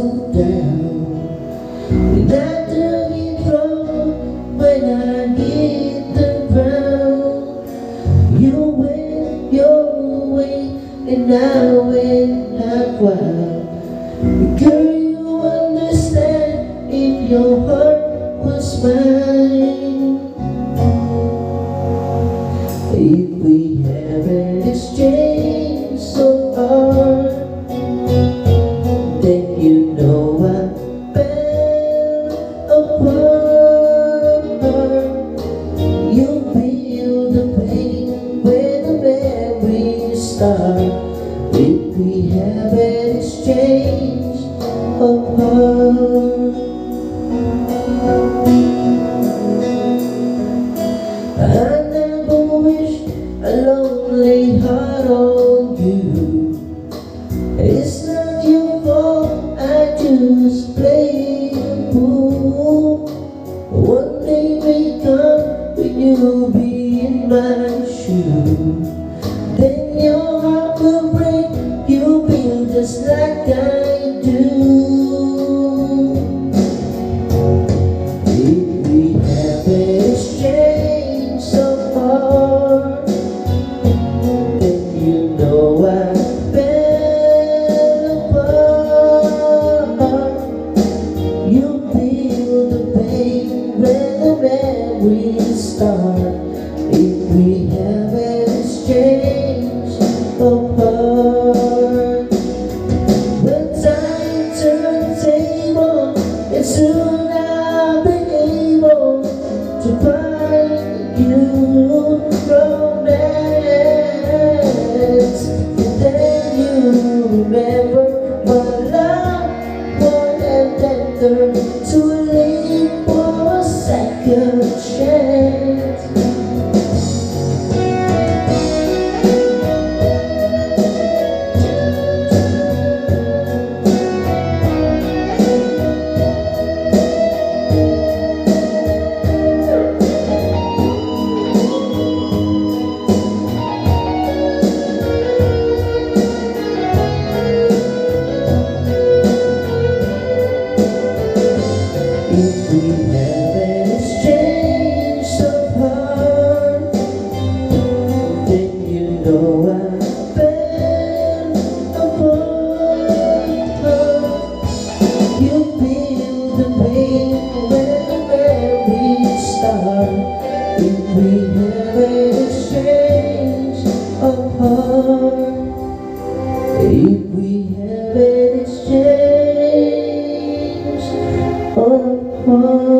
slow down. And I took it wrong when I hit the ground. You went your way and I went half wild. Girl, you understand if your heart was mine. If we haven't exchanged so hard, then you know I fell apart. You feel the pain when the memories start. If we haven't exchanged apart, I never wish a lonely heart on you. It's not your fault, I just play a fool. One day may come when you'll be in my shoes. Then your heart will break, you'll feel just like I do. If we haven't exchanged so far, then you know I fell apart. You feel the pain when the memories start. If we haven't exchanged apart, when time turns table, and soon I'll be able to find you romance. And then you remember my love, one and then turn to leave for a second chance. If we haven't exchanged so hard, then you know I fell apart. You feel the pain when the memories start. If we haven't exchanged apart, if we haven't exchanged apart.